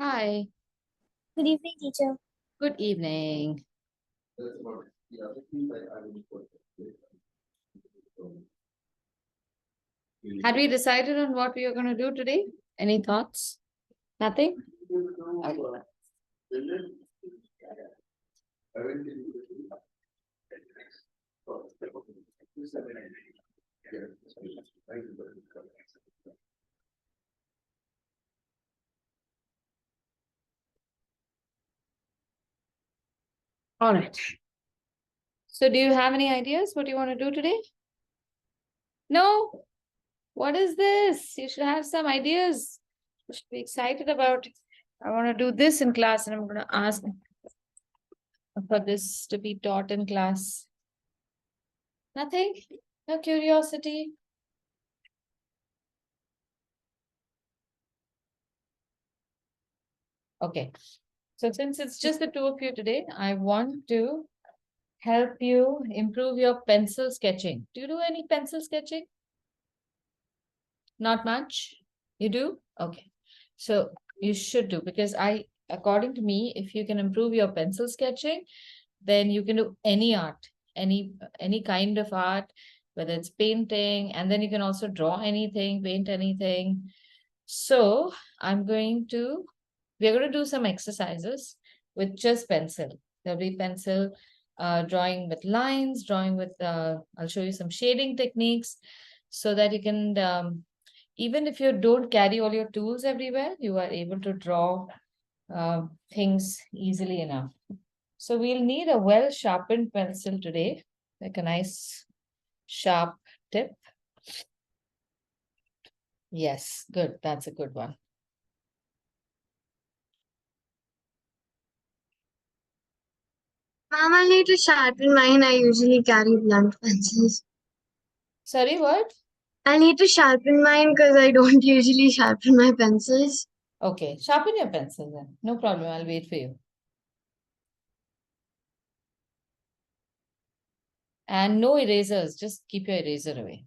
Hi, Good evening, teacher. good evening. Had we decided on what we are going to do today? Any thoughts? Nothing? Okay. All right. So, do you have any ideas what you want to do today? No? What is this? You should have some ideas. You should be excited about it. I want to do this in class and I'm going to ask for this to be taught in class. Nothing? No curiosity? Okay. So, since it's just the two of you today, I want to help you improve your pencil sketching. Do you do any pencil sketching? Not much? You do? Okay. So you should do because according to me, if you can improve your pencil sketching, then you can do any art, any kind of art, whether it's painting, and then you can also draw anything, paint anything. So we're going to do some exercises with just pencil. There'll be pencil drawing with lines, I'll show you some shading techniques so that you can, even if you don't carry all your tools everywhere, you are able to draw things easily enough. So we'll need a well sharpened pencil today, like a nice sharp tip. Yes, good. That's a good one. Ma'am, I need to sharpen mine. I usually carry blunt pencils. Sorry, what? I need to sharpen mine because I don't usually sharpen my pencils. Okay, sharpen your pencil then. No problem. I'll wait for you. And no erasers. Just keep your eraser away.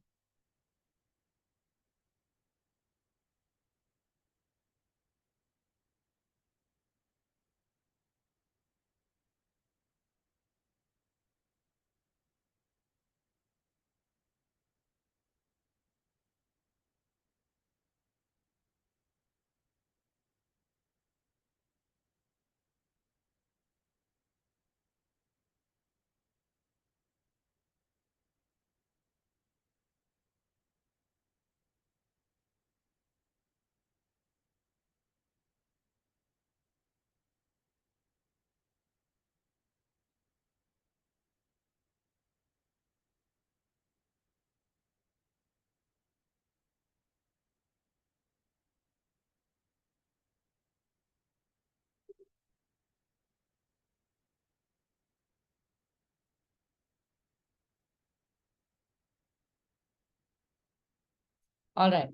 All right.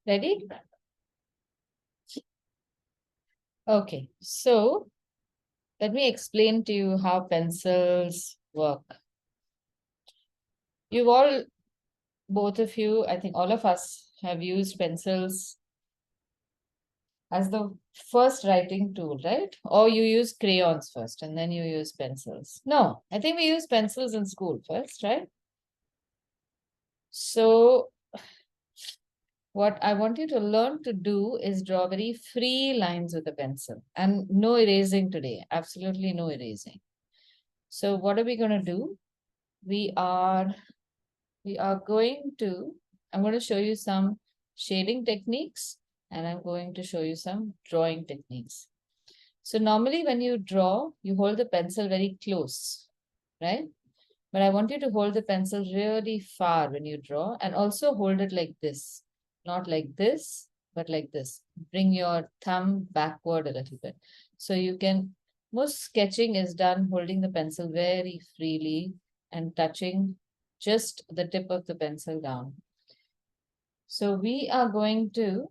Ready? Okay. So let me explain to you how pencils work. You've all, both of you, I think all of us have used pencils as the first writing tool, right? Or you use crayons first and then you use pencils. No, I think we use pencils in school first, right? So what I want you to learn to do is draw very free lines with a pencil and no erasing today. Absolutely no erasing. So what are we going to do? We are going to, I'm going to show you some shading techniques and I'm going to show you some drawing techniques. So normally when you draw, you hold the pencil very close, right? But I want you to hold the pencil really far when you draw and also hold it like this, not like this, but like this. Bring your thumb backward a little bit. So you can, most sketching is done holding the pencil very freely and touching just the tip of the pencil down. So we are going to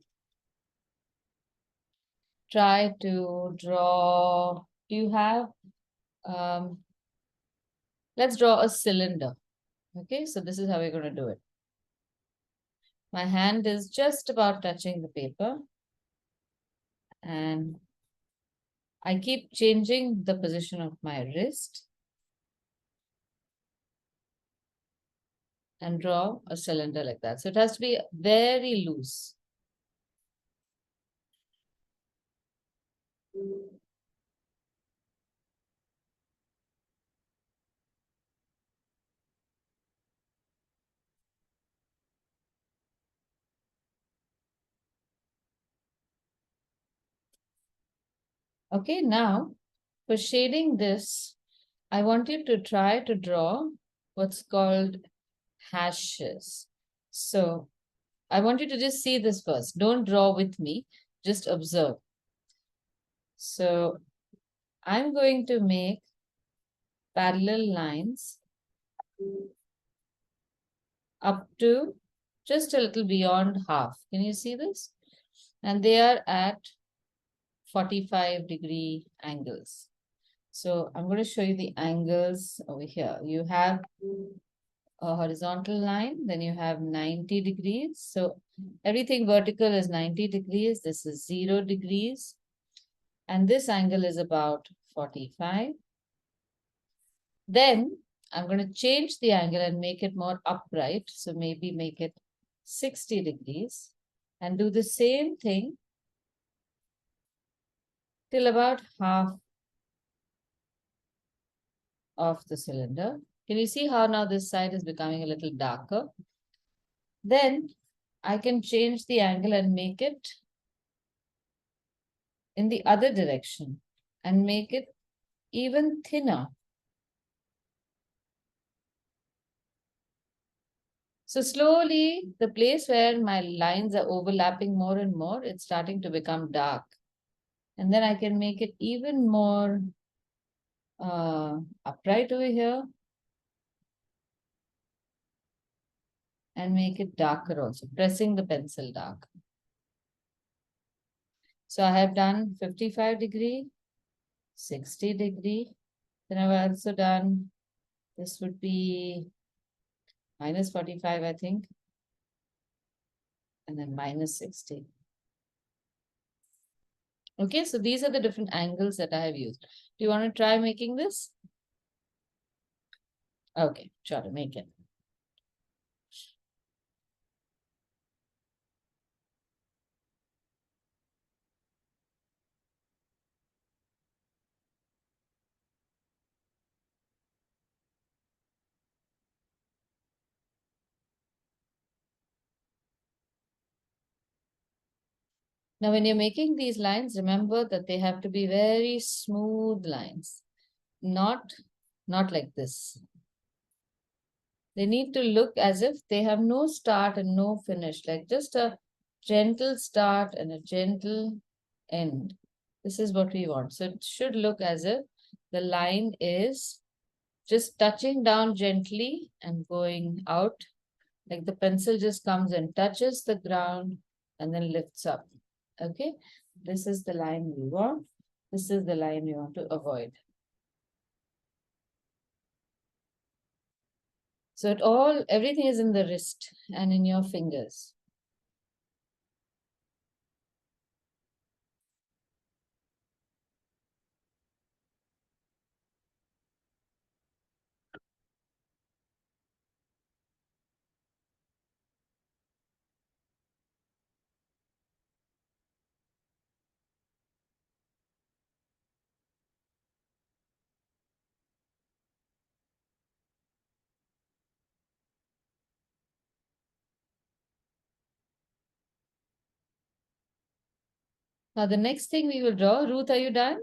try to draw. Do you have, um, let's draw a cylinder. Okay, so this is how we're going to do it. My hand is just about touching the paper, and I keep changing the position of my wrist and draw a cylinder like that. So it has to be very loose. Okay, now for shading this, I want you to try to draw what's called hashes. So I want you to just see this first. Don't draw with me, just observe. So I'm going to make parallel lines up to just a little beyond half. Can you see this? And they are at 45-degree angles. So I'm going to show you the angles over here. You have a horizontal line, then you have 90 degrees. So everything vertical is 90 degrees. This is 0 degrees. And this angle is about 45. Then I'm going to change the angle and make it more upright. So maybe make it 60 degrees and do the same thing till about half of the cylinder. Can you see how now this side is becoming a little darker? Then I can change the angle and make it in the other direction and make it even thinner. So slowly, the place where my lines are overlapping more and more, it's starting to become dark. And then I can make it even more upright over here and make it darker also, pressing the pencil dark. So I have done 55 degree, 60 degree. Then I've also done, this would be minus 45, I think, and then minus 60. Okay, so these are the different angles that I have used. Do you want to try making this? Okay, try to make it. Now, when you're making these lines, remember that they have to be very smooth lines, not like this. They need to look as if they have no start and no finish, like just a gentle start and a gentle end. This is what we want. So it should look as if the line is just touching down gently and going out, like the pencil just comes and touches the ground and then lifts up. Okay, this is the line we want. This is the line we want to avoid. So everything is in the wrist and in your fingers. Now the next thing we will draw, Ruth, are you done?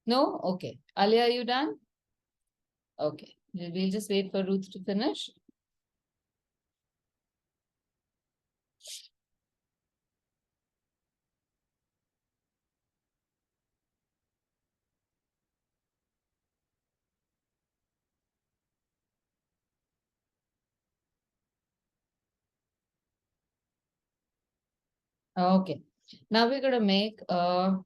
No? Okay. Alia, are you done? Okay. We'll just wait for Ruth to finish. Okay. Now we're going to make a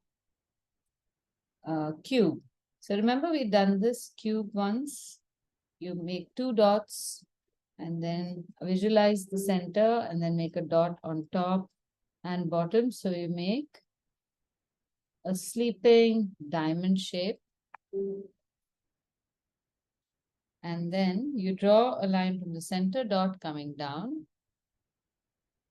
cube. So remember we done this cube once. You make two dots And then visualize the center and then make a dot on top and bottom. So you make a sleeping diamond shape. And then you draw a line from the center dot coming down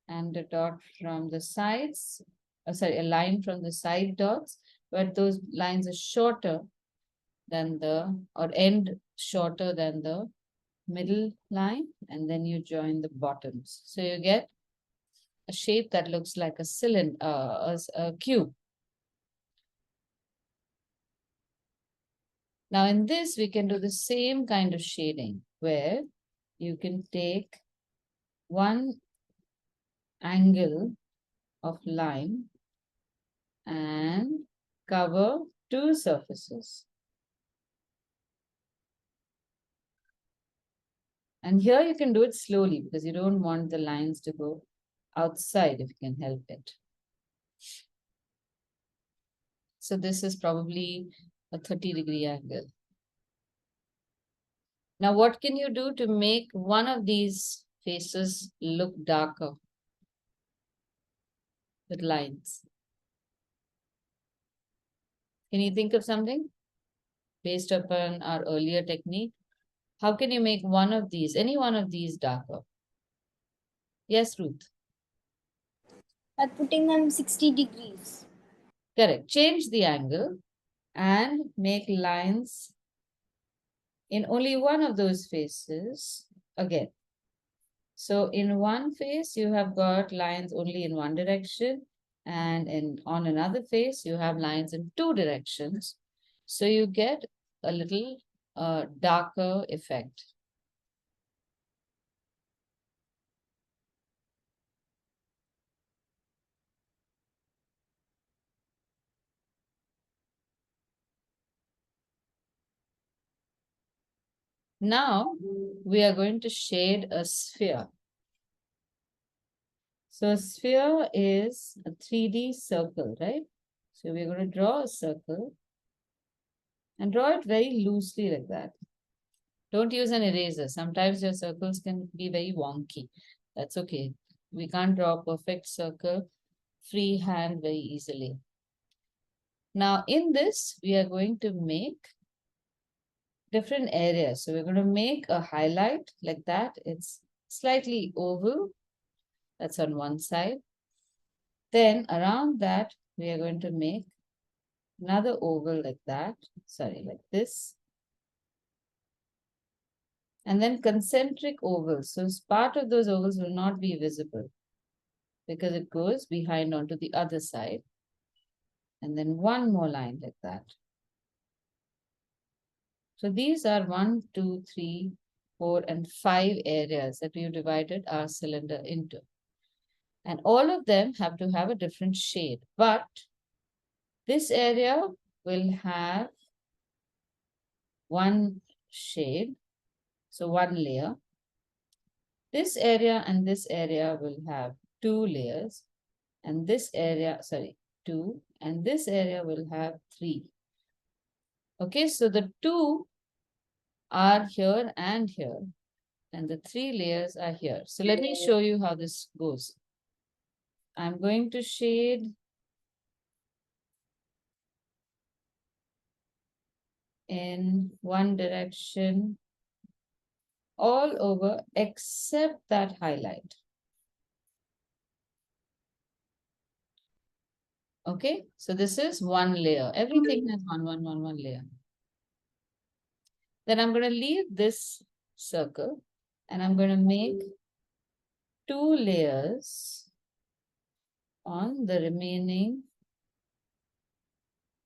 and a dot from the sides, a line from the side dots, but those lines are shorter than or end shorter than the middle line, and then you join the bottoms. So you get a shape that looks like a cylinder, a cube. Now in this, we can do the same kind of shading where you can take one angle of line and cover two surfaces. And here you can do it slowly because you don't want the lines to go outside if you can help it. So this is probably a 30-degree angle. Now, what can you do to make one of these faces look darker with lines? Can you think of something based upon our earlier technique? How can you make one of these, any one of these darker? Yes, Ruth. By putting them 60 degrees. Correct. Change the angle and make lines in only one of those faces again. So in one face, you have got lines only in one direction, and on another face, you have lines in two directions. So you get a little darker effect. Now we are going to shade a sphere. So a sphere is a 3D circle, right? So we're going to draw a circle and draw it very loosely like that. Don't use an eraser. Sometimes your circles can be very wonky. That's okay. We can't draw a perfect circle freehand very easily. Now in this, we are going to make different areas. So we're going to make a highlight like that. It's slightly oval. That's on one side. Then around that, we are going to make another oval like that. Sorry, like this. And then concentric ovals. So part of those ovals will not be visible because it goes behind onto the other side. And then one more line like that. So these are 1, 2, 3, 4, and 5 areas that we've divided our cylinder into. And all of them have to have a different shade. But this area will have one shade, so one layer. This area and this area will have two layers. And this area, sorry, 2. And this area will have 3. Okay, so the 2 are here and here. And the 3 layers are here. So let me show you how this goes. I'm going to shade in one direction all over except that highlight. Okay, so this is one layer. Everything has one layer. Then I'm going to leave this circle and I'm going to make 2 layers on the remaining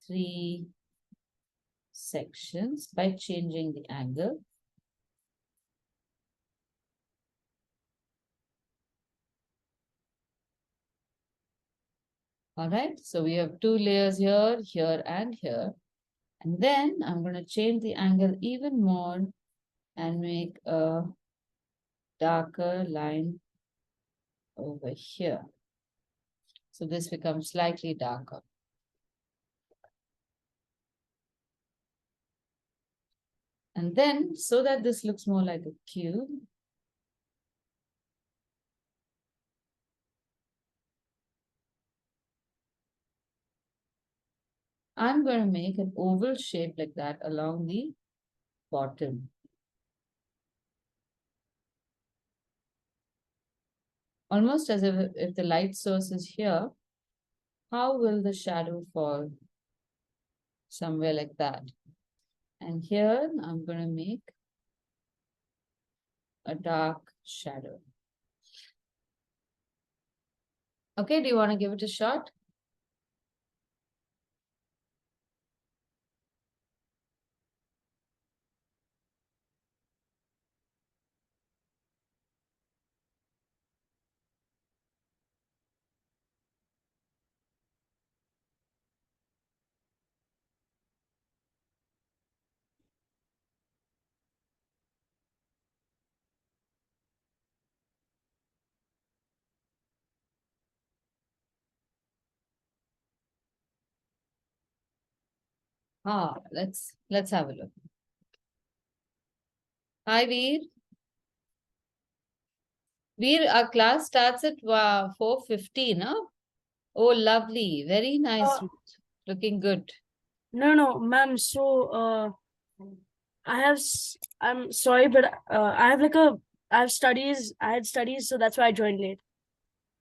3 sections by changing the angle. All right, so we have 2 layers here, here, and here. And then I'm going to change the angle even more and make a darker line over here. So this becomes slightly darker. And then, so that this looks more like a cube, I'm going to make an oval shape like that along the bottom. Almost as if the light source is here, how will the shadow fall? Somewhere like that. And here I'm going to make a dark shadow. Okay, do you want to give it a shot? Let's have a look. Hi, Veer. Veer, our class starts at 4:15, huh? Oh, lovely. Very nice. Uh, Looking good. no, ma'am. So, I'm sorry, but I have I had studies, so that's why I joined late.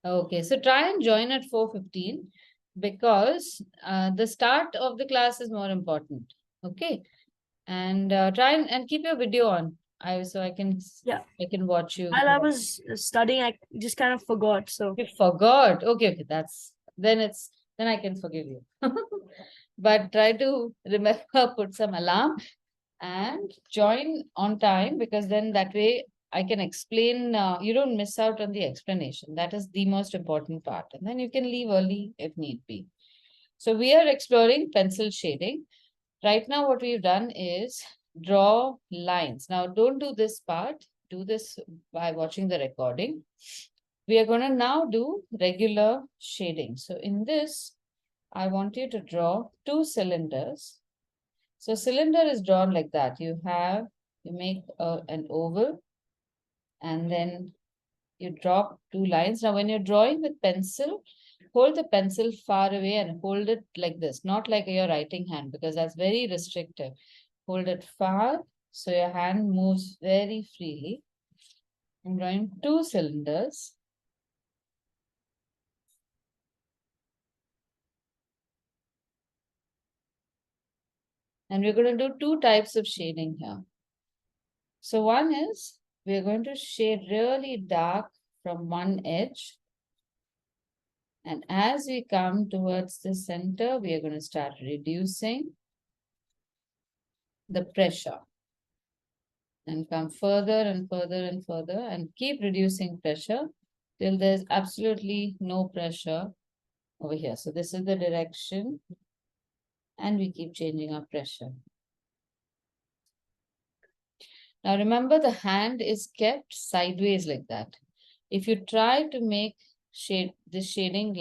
Okay, so try and join at 4:15 because the start of the class is more important. Okay, and try and keep your video on. So Yeah. I can watch you. While I was studying, I just kind of forgot. So, You forgot. Okay, then I can forgive you. But try to remember, put some alarm and join on time because then that way I can explain. You don't miss out on the explanation. That is the most important part. And then you can leave early if need be. So we are exploring pencil shading. Right now, what we've done is draw lines. Now, don't do this part. Do this by watching the recording. We are going to now do regular shading. So in this, I want you to draw two cylinders. So cylinder is drawn like that. You make an oval and then you drop two lines. Now, when you're drawing with pencil, hold the pencil far away and hold it like this, not like your writing hand, because that's very restrictive. Hold it far so your hand moves very freely. I'm drawing two cylinders. And we're going to do two types of shading here. So one is we're going to shade really dark from one edge. And as we come towards the center, we are going to start reducing the pressure and come further and further and further and keep reducing pressure till there's absolutely no pressure over here. So this is the direction and we keep changing our pressure. Now remember the hand is kept sideways like that. If you try to make this shading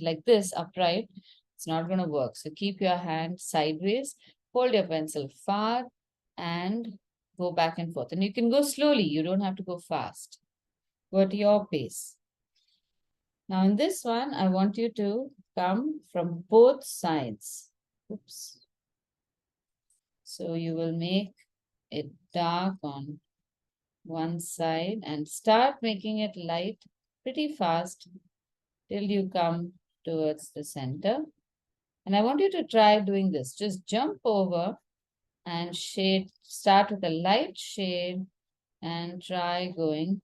like this upright, it's not going to work. So keep your hand sideways, hold your pencil far and go back and forth. And you can go slowly. You don't have to go fast. Go at your pace. Now in this one, I want you to come from both sides. Oops. So you will make it dark on one side and start making it light pretty fast till you come towards the center. And I want you to try doing this. Just jump over and start with a light shade and try going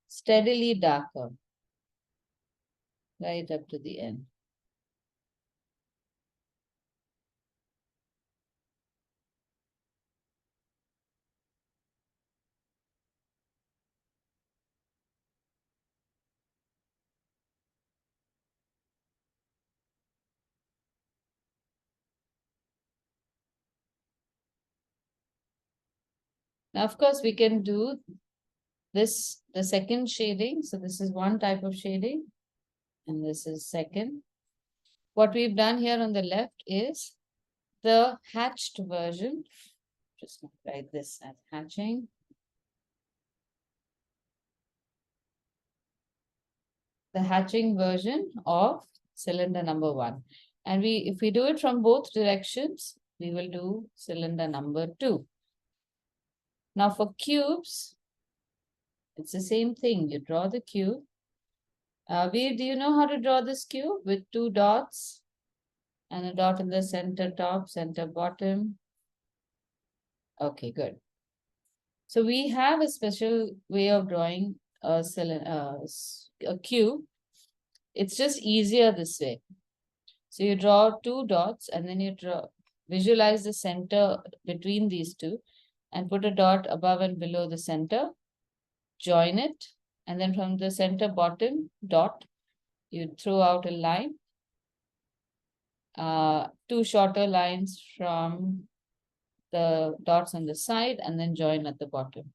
steadily darker right up to the end. Now, of course, we can do this, the second shading. So this is one type of shading and this is second. What we've done here on the left is the hatched version. Just write this as hatching. The hatching version of cylinder number one. And if we do it from both directions, we will do cylinder number 2. Now for cubes, it's the same thing. You draw the cube. Veer, do you know how to draw this cube with 2 dots and a dot in the center top, center bottom? Okay, good. So we have a special way of drawing a cube. It's just easier this way. So you draw 2 dots and then you visualize the center between these two and put a dot above and below the center, join it, and then from the center bottom dot, you throw out a line, 2 shorter lines from the dots on the side, and then join at the bottom.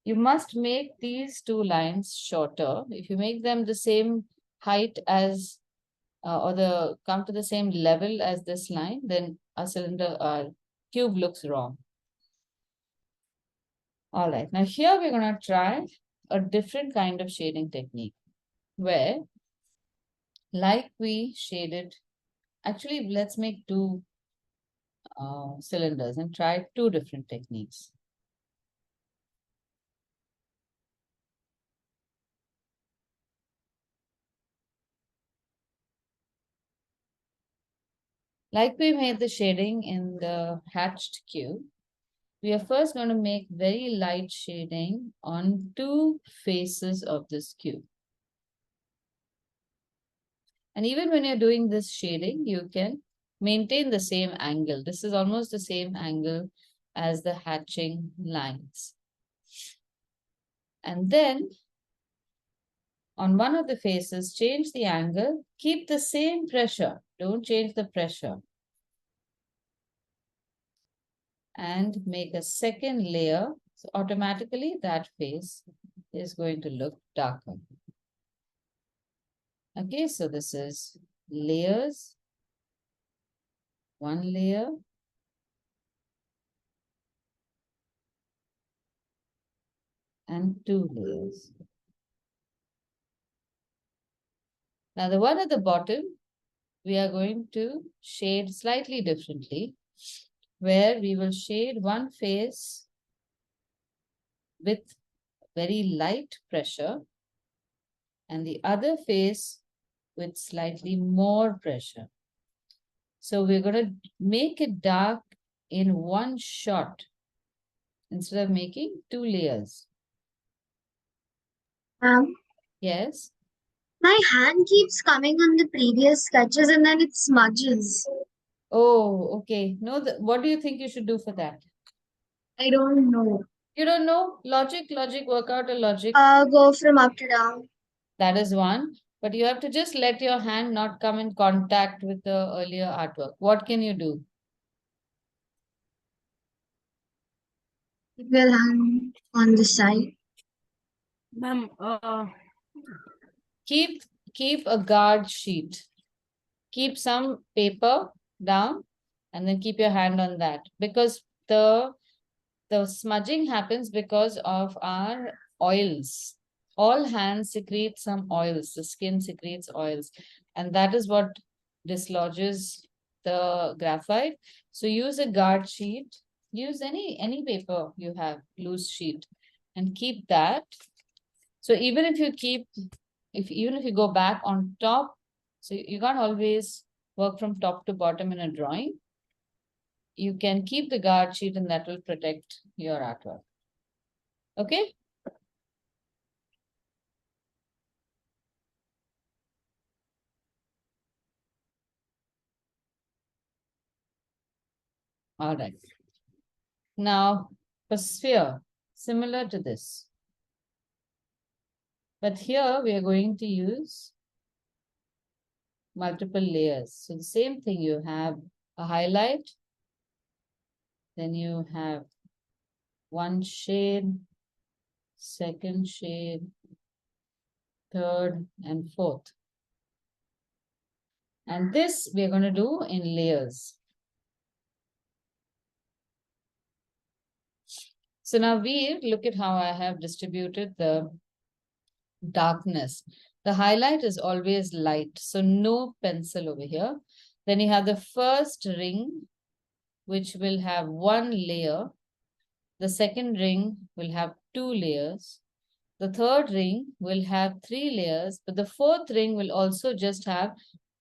You must make these 2 lines shorter. If you make them the same height as or come to the same level as this line, then our cube looks wrong. All right, now here we're going to try a different kind of shading technique where, like we shaded, actually let's make 2 cylinders and try 2 different techniques. Like we made the shading in the hatched cube, we are first going to make very light shading on 2 faces of this cube. And even when you're doing this shading, you can maintain the same angle. This is almost the same angle as the hatching lines. And then on one of the faces, change the angle, keep the same pressure. Don't change the pressure. And make a second layer. So automatically that face is going to look darker. Okay, so this is layers, 1 layer, and 2 layers. Now the one at the bottom, we are going to shade slightly differently, where we will shade one face with very light pressure and the other face with slightly more pressure. So we're going to make it dark in one shot instead of making 2 layers. Yes. My hand keeps coming on the previous sketches and then it smudges. Oh, okay. No, what do you think you should do for that? I don't know. You don't know? Logic, work out a logic. Go from up to down. That is one. But you have to just let your hand not come in contact with the earlier artwork. What can you do? It will hang on the side. Ma'am, Keep a guard sheet. Keep some paper down and then keep your hand on that, because the smudging happens because of our oils. All hands secrete some oils. The skin secretes oils, and that is what dislodges the graphite. So use a guard sheet. Use any paper you have, loose sheet, and keep that. So even if you even if you go back on top, so you can't always work from top to bottom in a drawing. You can keep the guard sheet and that will protect your artwork. Okay? All right. Now, for sphere, similar to this. But here we are going to use multiple layers. So the same thing, you have a highlight, then you have one shade, second shade, third, and fourth. And this we are going to do in layers. So now look at how I have distributed the darkness. The highlight is always light, so no pencil over here. Then you have the first ring, which will have one layer. The second ring will have two layers. The third ring will have three layers, but the fourth ring will also just have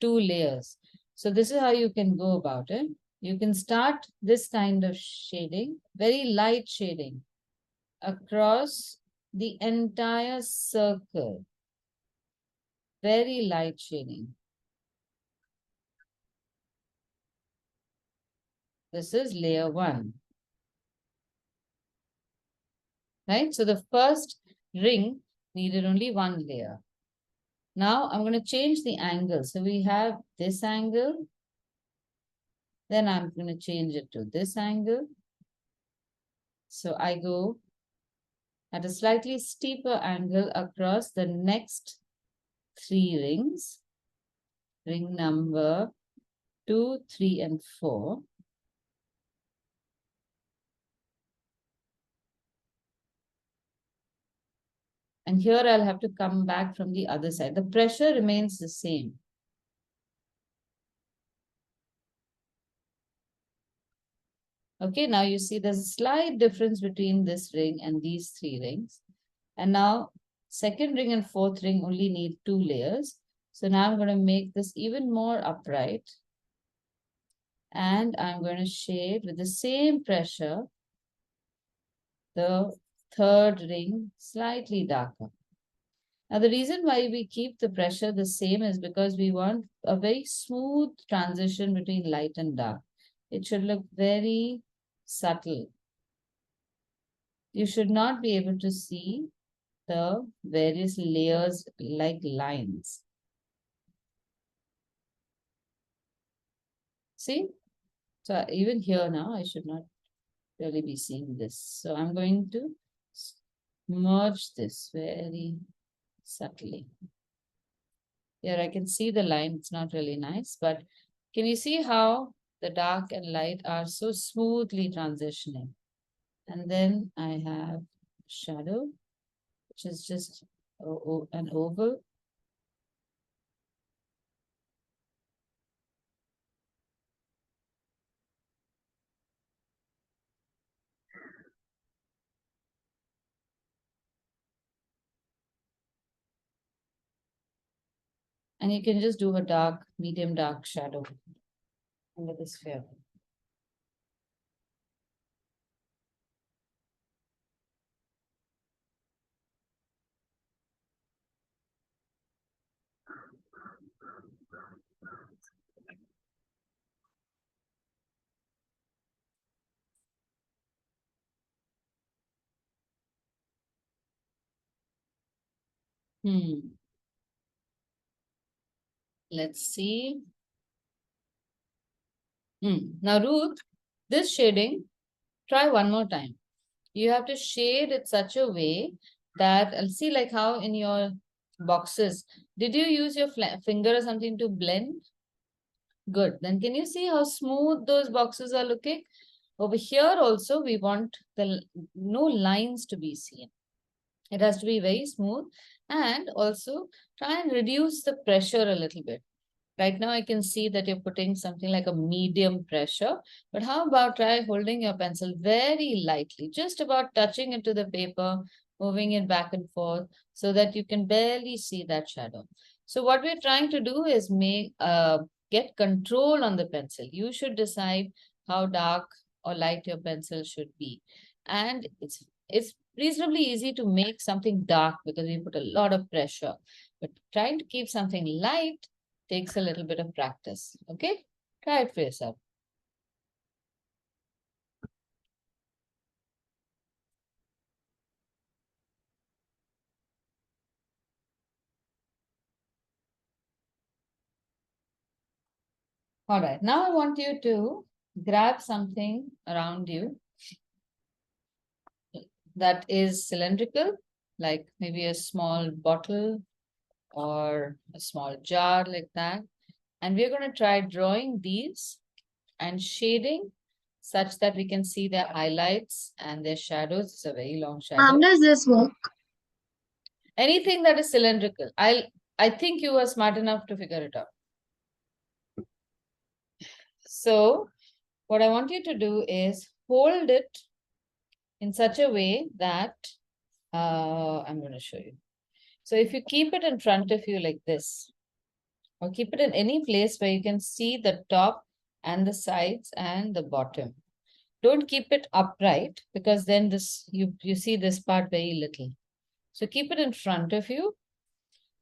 two layers. So this is how you can go about it. You can start this kind of shading, very light shading across the entire circle. Very light shading. This is layer 1. Right? So the first ring needed only one layer. Now I'm going to change the angle. So we have this angle. Then I'm going to change it to this angle. So I go at a slightly steeper angle across the next 3 rings. Ring number 2, 3, and 4. And here I'll have to come back from the other side. The pressure remains the same. Okay, now you see there's a slight difference between this ring and these 3 rings. And now second ring and fourth ring only need 2 layers. So now I'm going to make this even more upright. And I'm going to shade with the same pressure the third ring slightly darker. Now the reason why we keep the pressure the same is because we want a very smooth transition between light and dark. It should look very subtle. You should not be able to see the various layers like lines. See? So even here now, I should not really be seeing this. So I'm going to merge this very subtly. Here I can see the line, it's not really nice, but can you see how the dark and light are so smoothly transitioning? And then I have shadow, which is just an oval. And you can just do a dark, medium dark shadow under the sphere. Let's see. Now, Ruth, this shading, try one more time. You have to shade it such a way that, I'll see like how in your boxes, did you use your finger or something to blend? Good. Then can you see how smooth those boxes are looking? Over here also, we want no lines to be seen. It has to be very smooth, and also try and reduce the pressure a little bit. Right now, I can see that you're putting something like a medium pressure, but how about try holding your pencil very lightly, just about touching it to the paper, moving it back and forth so that you can barely see that shadow. So what we're trying to do is get control on the pencil. You should decide how dark or light your pencil should be. And it's reasonably easy to make something dark because we put a lot of pressure. But trying to keep something light takes a little bit of practice. Okay? Try it for yourself. All right. Now I want you to grab something around you that is cylindrical, like maybe a small bottle or a small jar like that. And we're going to try drawing these and shading such that we can see their highlights and their shadows. It's a very long shadow. How does this work? Anything that is cylindrical. I think you are smart enough to figure it out. So what I want you to do is hold it in such a way that I'm going to show you. So if you keep it in front of you like this, or keep it in any place where you can see the top and the sides and the bottom. Don't keep it upright because then this you see this part very little. So keep it in front of you.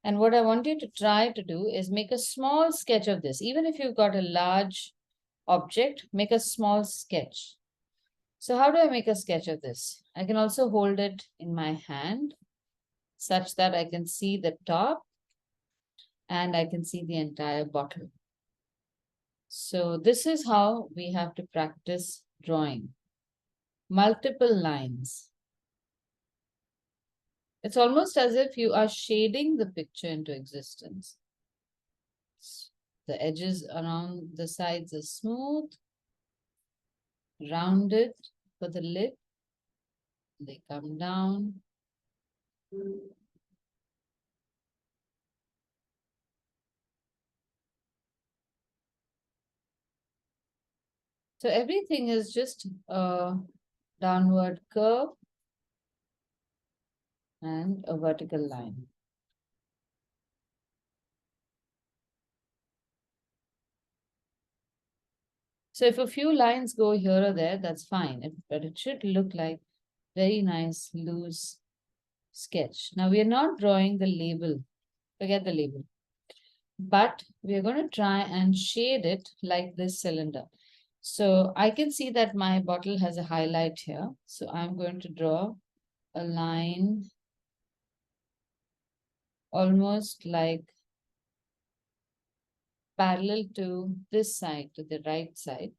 And what I want you to try to do is make a small sketch of this. Even if you've got a large object, make a small sketch. So how do I make a sketch of this? I can also hold it in my hand such that I can see the top and I can see the entire bottle. So this is how we have to practice drawing. Multiple lines. It's almost as if you are shading the picture into existence. The edges around the sides are smooth, rounded for the lid. They come down. So everything is just a downward curve and a vertical line. So if a few lines go here or there, that's fine. But it should look like very nice, loose sketch. Now we are not drawing the label. Forget the label. But we are going to try and shade it like this cylinder. So I can see that my bottle has a highlight here. So I'm going to draw a line almost like parallel to this side, to the right side.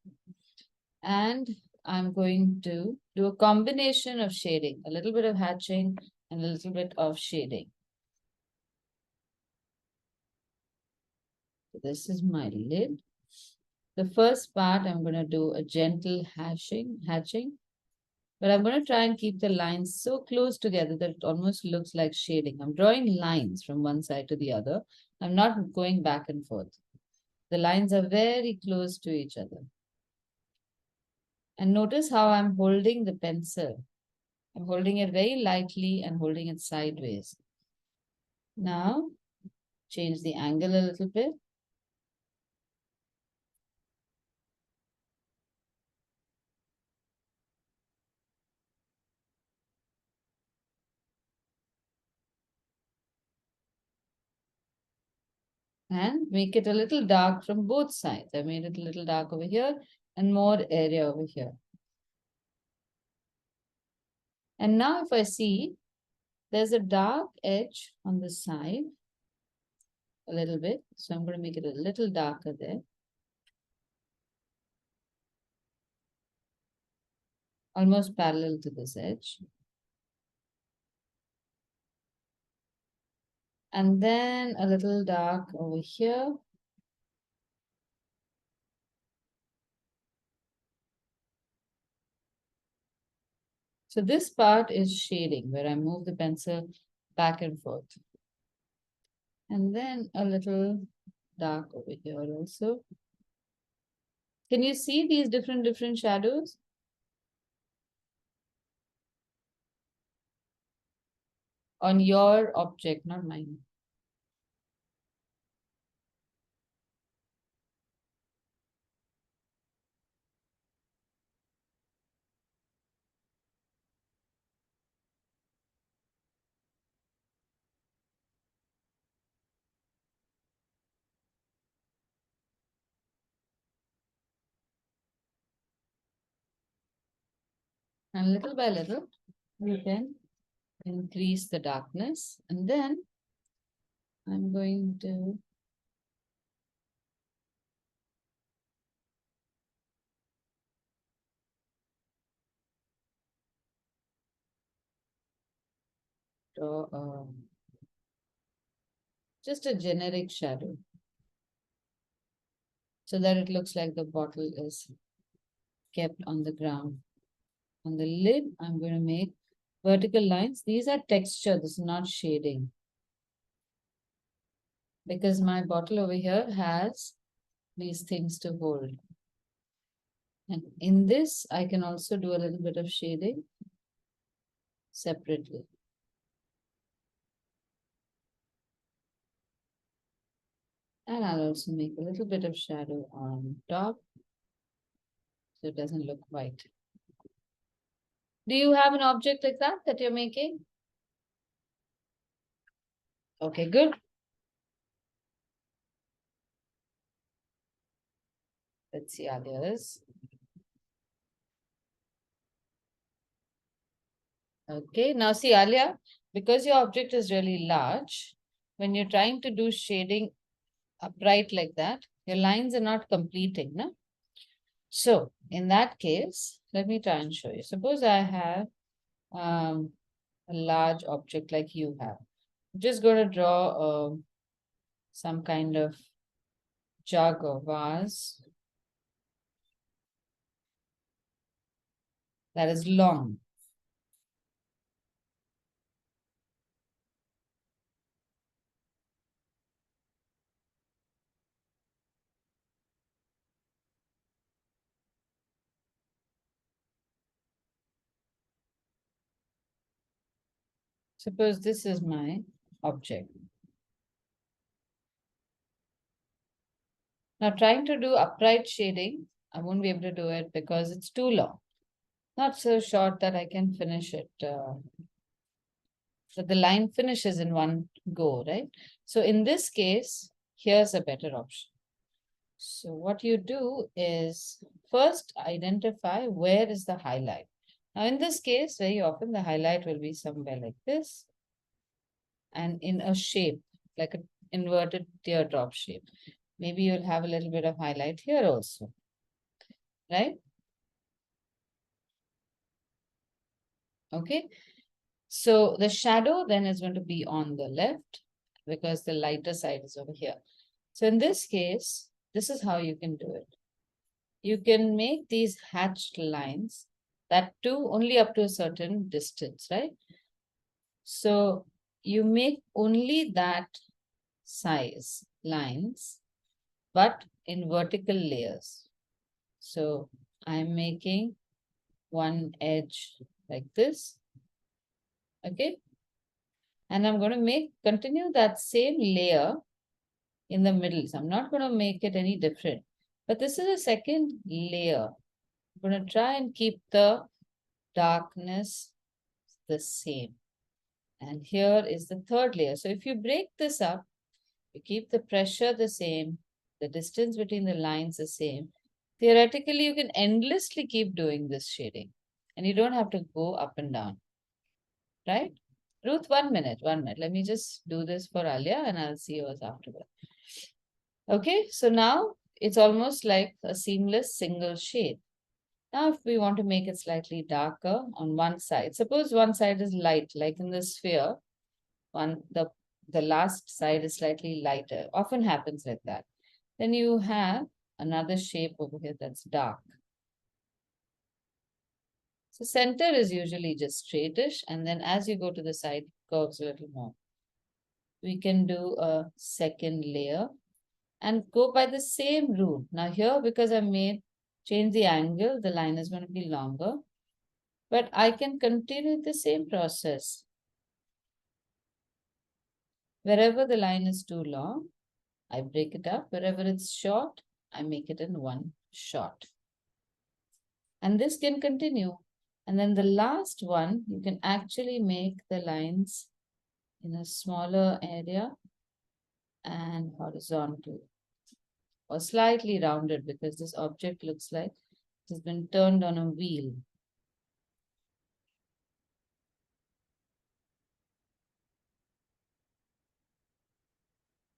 And I'm going to do a combination of shading, a little bit of hatching and a little bit of shading. So this is my lid. The first part, I'm going to do a gentle hatching, but I'm going to try and keep the lines so close together that it almost looks like shading. I'm drawing lines from one side to the other. I'm not going back and forth. The lines are very close to each other. And notice how I'm holding the pencil. I'm holding it very lightly and holding it sideways. Now, change the angle a little bit. And make it a little dark from both sides. I made it a little dark over here and more area over here. And now if I see, there's a dark edge on the side, a little bit. So I'm going to make it a little darker there. Almost parallel to this edge. And then a little dark over here. So this part is shading, where I move the pencil back and forth. And then a little dark over here also. Can you see these different shadows? On your object, not mine. And little by little, you can increase the darkness. And then I'm going to draw just a generic shadow so that it looks like the bottle is kept on the ground. On the lid, I'm going to make vertical lines. These are texture, this is not shading. Because my bottle over here has these things to hold. And in this, I can also do a little bit of shading separately. And I'll also make a little bit of shadow on top so it doesn't look white. Do you have an object like that you're making? Okay, good. Let's see others. Okay, now see Alia, because your object is really large, when you're trying to do shading upright like that, your lines are not completing, no? So in that case, let me try and show you. Suppose I have a large object like you have. I'm just going to draw some kind of jug or vase that is long. Suppose this is my object. Now trying to do upright shading, I won't be able to do it because it's too long. Not so short that I can finish it. So the line finishes in one go, right? So in this case, here's a better option. So what you do is first identify where is the highlight. Now in this case, very often the highlight will be somewhere like this and in a shape, like an inverted teardrop shape. Maybe you'll have a little bit of highlight here also, right? Okay. So the shadow then is going to be on the left because the lighter side is over here. So in this case, this is how you can do it. You can make these hatched lines that too only up to a certain distance, right? So you make only that size lines, but in vertical layers. So I'm making one edge like this, okay? And I'm going to continue that same layer in the middle. So I'm not going to make it any different, but this is a second layer. I'm going to try and keep the darkness the same. And here is the third layer. So if you break this up, you keep the pressure the same, the distance between the lines the same. Theoretically, you can endlessly keep doing this shading and you don't have to go up and down, right? Ruth, 1 minute. Let me just do this for Alia and I'll see yours afterward. Okay, so now it's almost like a seamless single shade. Now, if we want to make it slightly darker on one side, suppose one side is light, like in the sphere, the last side is slightly lighter. Often happens like that. Then you have another shape over here that's dark. So center is usually just straightish, and then as you go to the side, it curves a little more. We can do a second layer and go by the same rule. Now here, because I change the angle, the line is going to be longer, but I can continue the same process. Wherever the line is too long, I break it up. Wherever it's short, I make it in one shot. And this can continue. And then the last one, you can actually make the lines in a smaller area and horizontal or slightly rounded because this object looks like it has been turned on a wheel.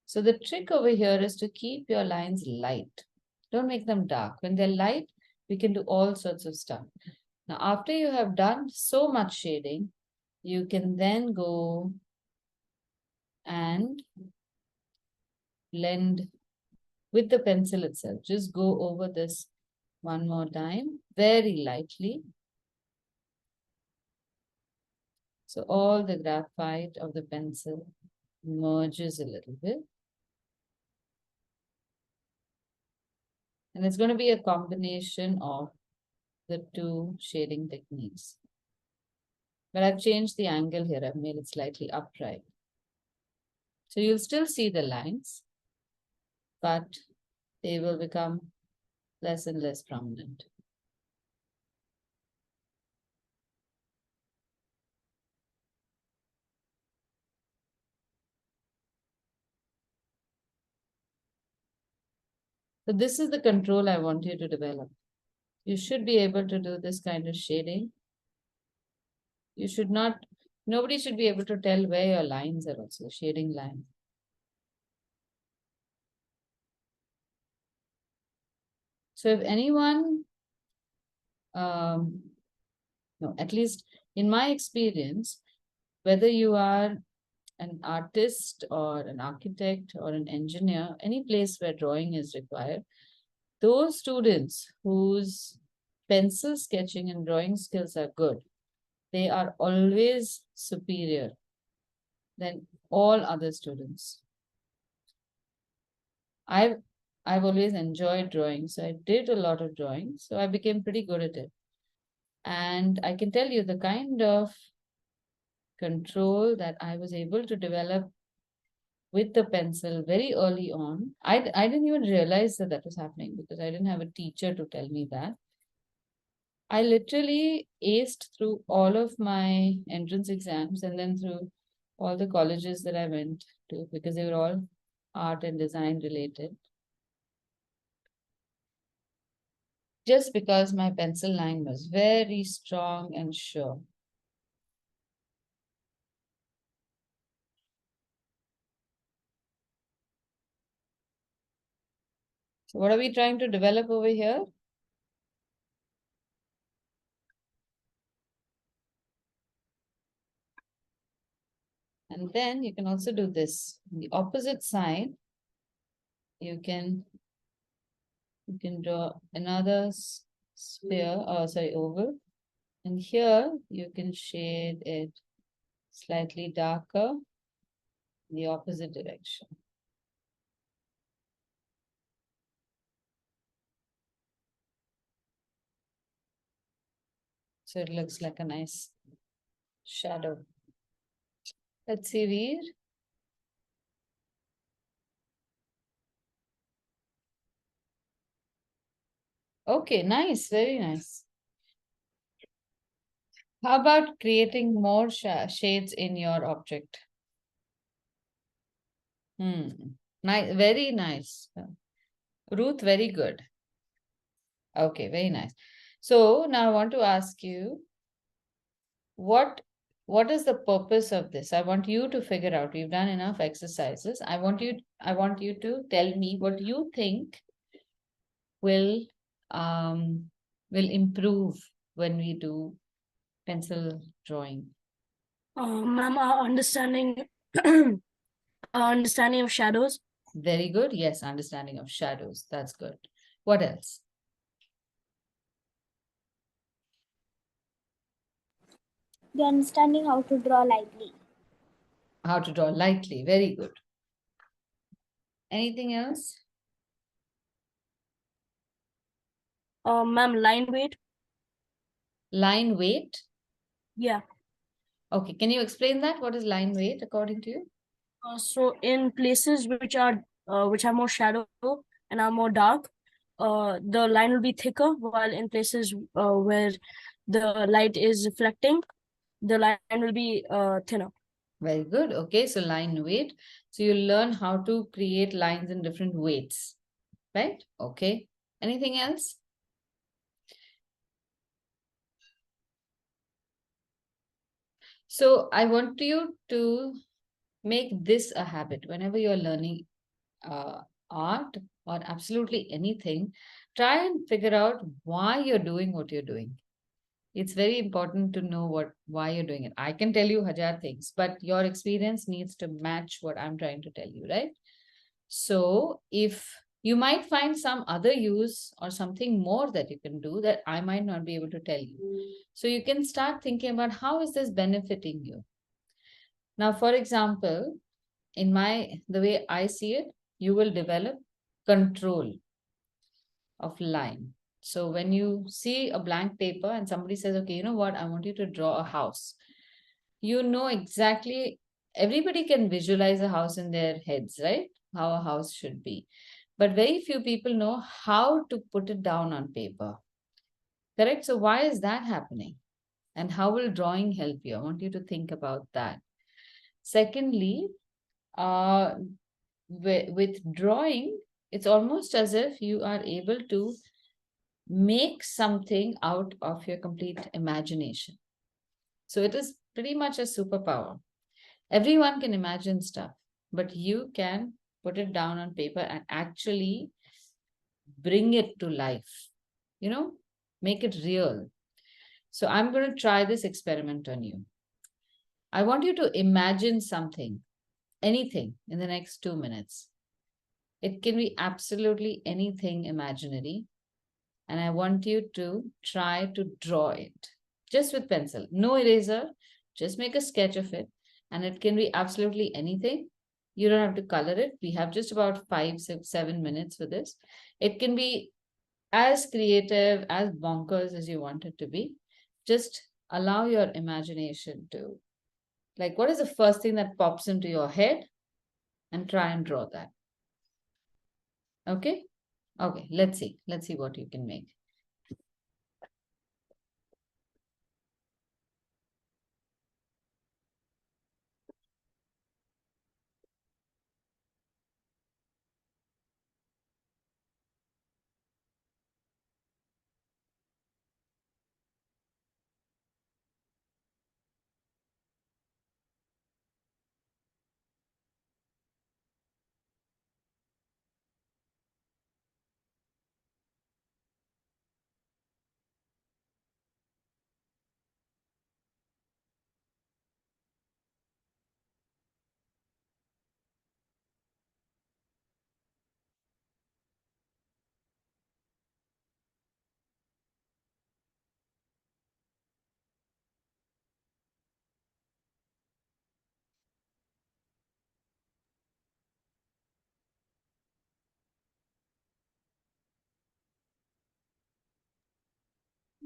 So the trick over here is to keep your lines light. Don't make them dark. When they're light, we can do all sorts of stuff. Now, after you have done so much shading, you can then go and blend with the pencil itself. Just go over this one more time, very lightly. So all the graphite of the pencil merges a little bit. And it's going to be a combination of the two shading techniques. But I've changed the angle here. I've made it slightly upright. So you'll still see the lines, but they will become less and less prominent. So this is the control I want you to develop. You should be able to do this kind of shading. You should not, nobody should be able to tell where your lines are also, shading lines. So if anyone, no, at least in my experience, whether you are an artist or an architect or an engineer, any place where drawing is required, those students whose pencil sketching and drawing skills are good, they are always superior than all other students. I've always enjoyed drawing, so I did a lot of drawing, so I became pretty good at it. And I can tell you the kind of control that I was able to develop with the pencil very early on. I didn't even realize that that was happening because I didn't have a teacher to tell me that. I literally aced through all of my entrance exams and then through all the colleges that I went to because they were all art and design related. Just because my pencil line was very strong and sure. So what are we trying to develop over here? And then you can also do this. On the opposite side, you can draw another sphere, or sorry, oval. And here you can shade it slightly darker in the opposite direction. So it looks like a nice shadow. Let's see, Veer. Okay, nice, very nice. How about creating more shades in your object? Nice, very nice. Ruth, very good. Okay, very nice. So now I want to ask you, what is the purpose of this? I want you to figure out. We've done enough exercises. I want you to tell me what you think will improve when we do pencil drawing. Ma'am, our understanding of shadows. Very good. Yes, understanding of shadows. That's good. What else? The understanding how to draw lightly. How to draw lightly. Very good. Anything else? Ma'am, line weight. Line weight. Yeah. Okay, can you explain that? What is line weight according to you? So in places which have more shadow and are more dark, the line will be thicker, while in places where the light is reflecting, the line will be thinner. Very good. Okay, so line weight. So you learn how to create lines in different weights, right? Okay. Anything else? So I want you to make this a habit whenever you're learning art or absolutely anything. Try and figure out why you're doing what you're doing. It's very important to know why you're doing it. I can tell you hajar things, but your experience needs to match what I'm trying to tell you, right? So if you might find some other use or something more that you can do that I might not be able to tell you. So you can start thinking about how is this benefiting you? Now, for example, the way I see it, you will develop control of line. So when you see a blank paper and somebody says, okay, you know what, I want you to draw a house, you know exactly, everybody can visualize a house in their heads, right? How a house should be. But very few people know how to put it down on paper. Correct? So why is that happening? And how will drawing help you? I want you to think about that. Secondly, uh, with drawing, it's almost as if you are able to make something out of your complete imagination. So it is pretty much a superpower. Everyone can imagine stuff, but you can put it down on paper and actually bring it to life, you know, make it real. So I'm going to try this experiment on you. I want you to imagine something, anything in the next 2 minutes. It can be absolutely anything imaginary. And I want you to try to draw it just with pencil, no eraser, just make a sketch of it. And it can be absolutely anything. You don't have to color it. We have just about 5, 6, 7 minutes for this. It can be as creative, as bonkers as you want it to be. Just allow your imagination to, like, what is the first thing that pops into your head, and try and draw that. Okay? Okay, let's see. Let's see what you can make.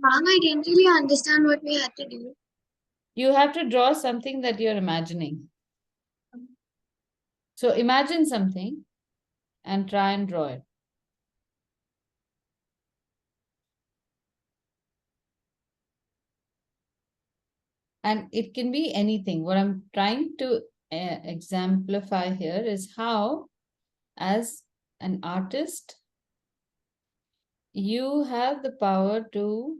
Ma'am, I didn't really understand what we had to do. You have to draw something that you're imagining. So imagine something and try and draw it. And it can be anything. What I'm trying to exemplify here is how, as an artist, you have the power to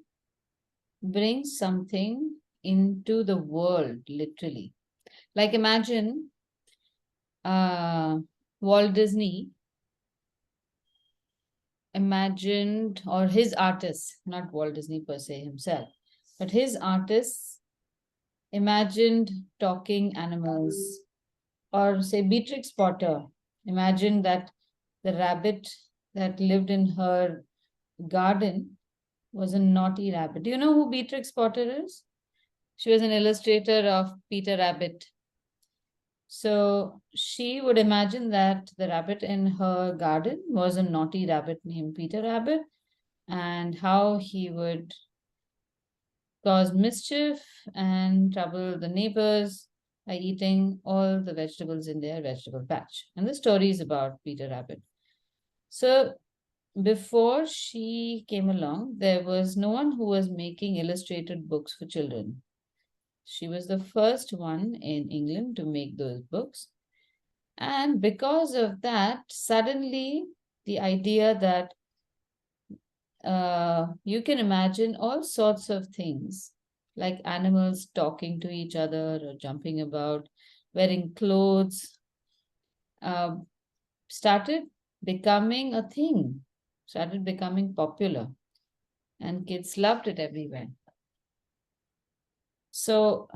bring something into the world, literally. Like imagine Walt Disney imagined, or his artists, not Walt Disney per se himself, but his artists imagined talking animals. Or say Beatrix Potter imagined that the rabbit that lived in her garden was a naughty rabbit. Do you know who Beatrix Potter is? She was an illustrator of Peter Rabbit. So she would imagine that the rabbit in her garden was a naughty rabbit named Peter Rabbit, and how he would cause mischief and trouble the neighbors by eating all the vegetables in their vegetable patch. And the story is about Peter Rabbit. So before she came along, there was no one who was making illustrated books for children. She was the first one in England to make those books. And because of that, suddenly the idea that you can imagine all sorts of things, like animals talking to each other or jumping about, wearing clothes, uh, started becoming a thing, started becoming popular, and kids loved it everywhere. So,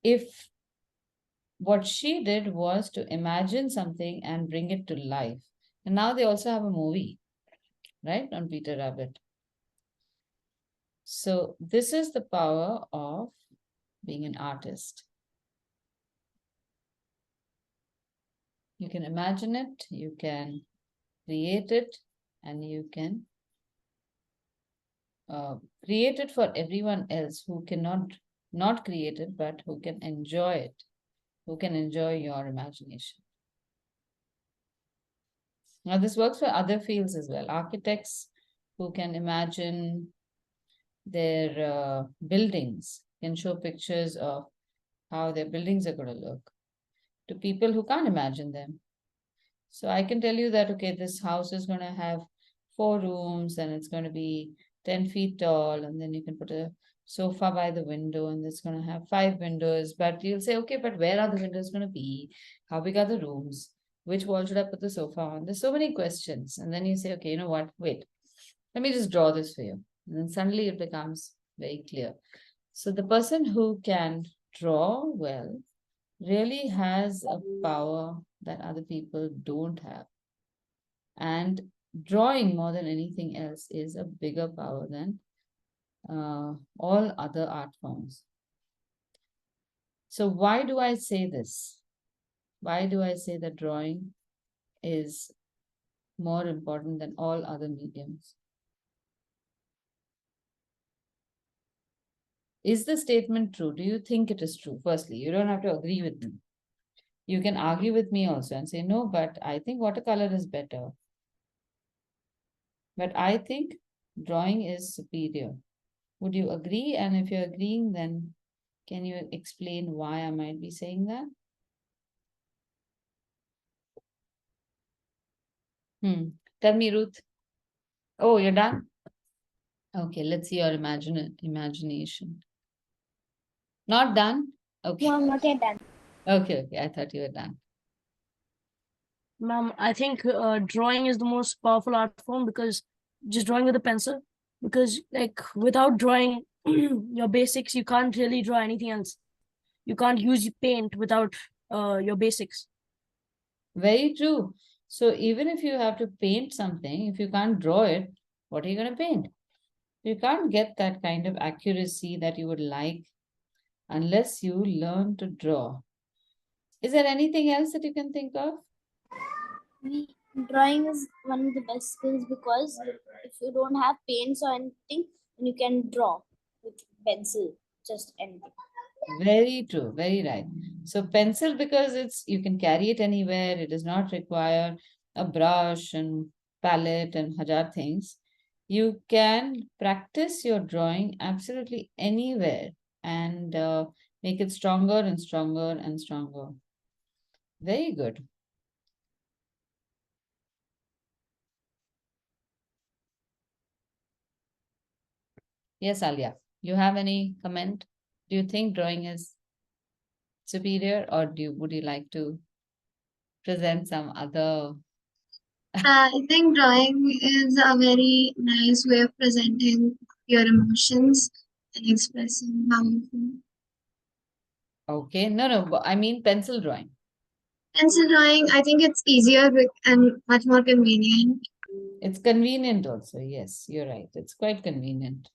if what she did was to imagine something and bring it to life, and now they also have a movie, right, on Peter Rabbit. So, this is the power of being an artist. You can imagine it, you can create it, and you can created for everyone else who cannot not create it, but who can enjoy it, who can enjoy your imagination. Now, this works for other fields as well. Architects who can imagine their buildings can show pictures of how their buildings are going to look to people who can't imagine them. So I can tell you that, okay, this house is going to have 4 rooms and it's going to be 10 feet tall. And then you can put a sofa by the window and it's going to have 5 windows. But you'll say, okay, but where are the windows going to be? How big are the rooms? Which wall should I put the sofa on? There's so many questions. And then you say, okay, you know what? Wait, let me just draw this for you. And then suddenly it becomes very clear. So the person who can draw well really has a power that other people don't have. And drawing more than anything else is a bigger power than all other art forms. So why do I say this? Why do I say that drawing is more important than all other mediums? Is the statement true? Do you think it is true? Firstly, you don't have to agree with me. You can argue with me also and say, no, but I think watercolor is better. But I think drawing is superior. Would you agree? And if you're agreeing, then can you explain why I might be saying that? Tell me, Ruth. Oh, you're done? Okay, let's see your imagination. Not done? Okay. No, I'm not yet done. Okay, I thought you were done. Ma'am, I think drawing is the most powerful art form because just drawing with a pencil, because like without drawing your basics, you can't really draw anything else. You can't use paint without your basics. Very true. So even if you have to paint something, if you can't draw it, what are you going to paint? You can't get that kind of accuracy that you would like unless you learn to draw. Is there anything else that you can think of? Drawing is one of the best skills because if you don't have paints or anything, then you can draw with pencil, just anything. Very true, very right. So pencil, because it's you can carry it anywhere, it does not require a brush and palette and hajar things. You can practice your drawing absolutely anywhere and make it stronger and stronger and stronger. Very good. Yes, Alia, you have any comment? Do you think drawing is superior, or would you like to present some other? I think drawing is a very nice way of presenting your emotions and expressing how you feel. Okay, no, but I mean pencil drawing. Pencil drawing, I think it's easier and much more convenient. It's convenient also. Yes, you're right. It's quite convenient.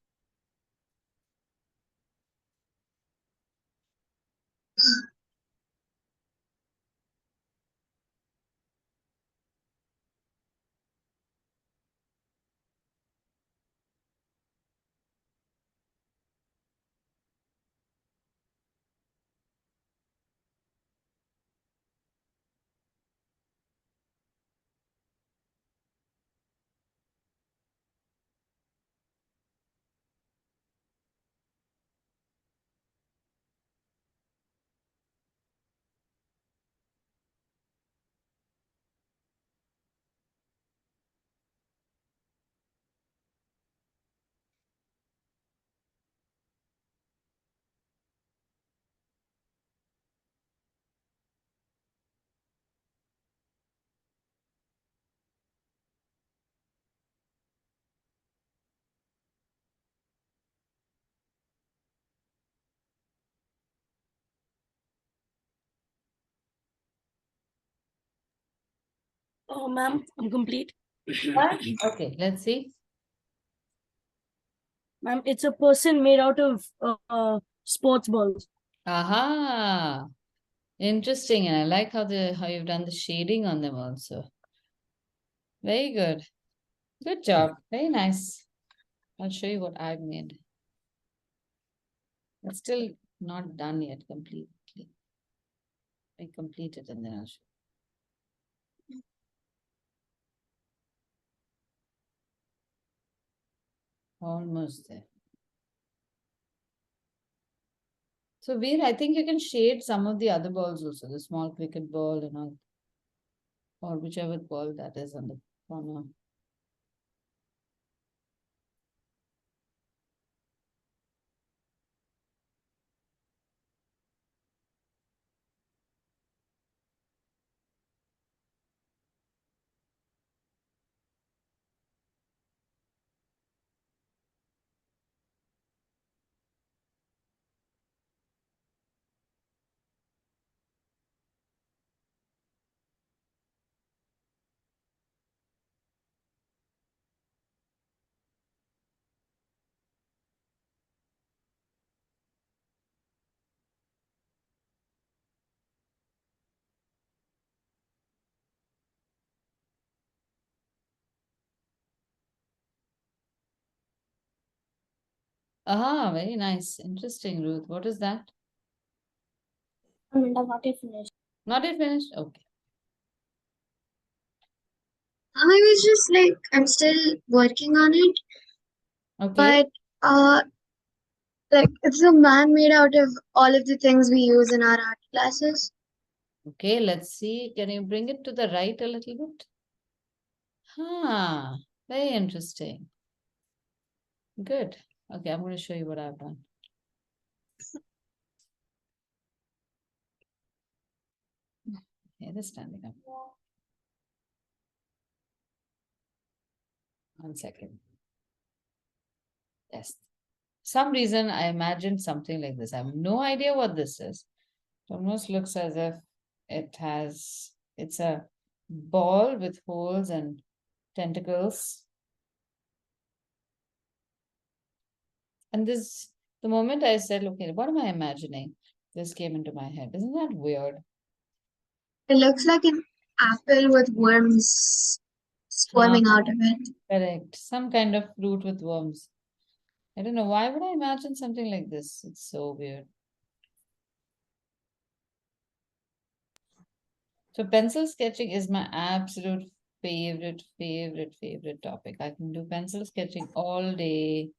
Oh, ma'am, I'm complete. Okay, let's see. Ma'am, it's a person made out of sports balls. Aha. Interesting. And I like how you've done the shading on them also. Very good. Good job. Very nice. I'll show you what I've made. It's still not done yet completely. I complete it and then I'll show you. Almost there. So Veer, I think you can shade some of the other balls also, the small cricket ball and all, or whichever ball that is on the corner. Ah, very nice. Interesting, Ruth. What is that? I mean, I've not yet finished. Not yet finished? Okay. I was just like, I'm still working on it, Okay. but like it's a man made out of all of the things we use in our art classes. Okay, let's see. Can you bring it to the right a little bit? Huh, very interesting. Good. Okay, I'm going to show you what I've done. Okay, they're standing up. 1 second. Yes. Some reason I imagined something like this. I have no idea what this is. It almost looks as if it's a ball with holes and tentacles. And the moment I said, okay, what am I imagining? This came into my head. Isn't that weird? It looks like an apple with worms squirming out of it. Correct. Some kind of fruit with worms. I don't know. Why would I imagine something like this? It's so weird. So pencil sketching is my absolute favorite topic. I can do pencil sketching all day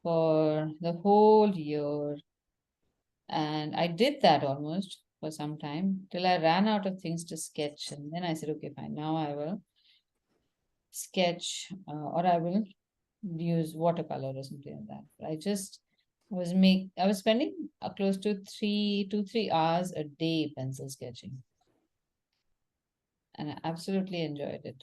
for the whole year. And I did that almost for some time till I ran out of things to sketch. And then I said, okay, fine, now I will sketch or I will use watercolor or something like that. But I was spending close to 3 hours a day pencil sketching. And I absolutely enjoyed it.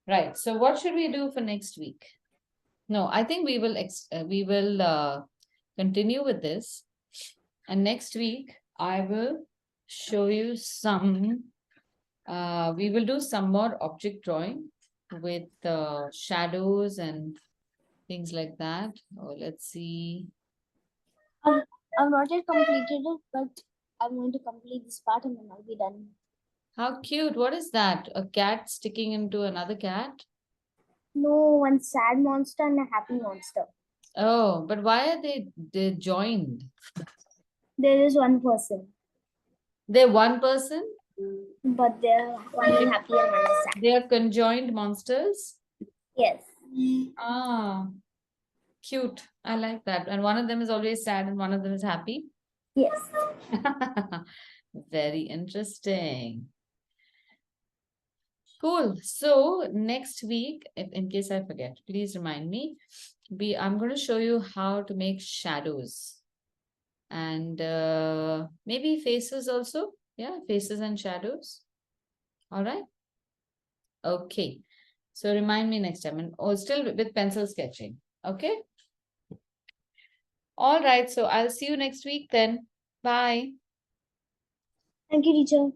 Right. So what should we do for next week? No, I think we will continue with this. And next week I will show you some we will do some more object drawing with shadows and things like that. Oh, let's see. I've not yet completed it, but I'm going to complete this part and then I'll be done. How cute. What is that? A cat sticking into another cat? No, one sad monster and a happy monster. Oh, but why are they joined? There is one person, They're one person? but one is happy and one is sad. They are conjoined monsters? Yes. Ah, cute. I like that. And one of them is always sad and one of them is happy. Yes. Very interesting. Cool. So next week, if in case I forget, please remind me. I'm going to show you how to make shadows and maybe faces also. Yeah, faces and shadows. All right. Okay. So remind me next time, and still with pencil sketching. Okay. All right. So I'll see you next week then. Bye. Thank you, teacher.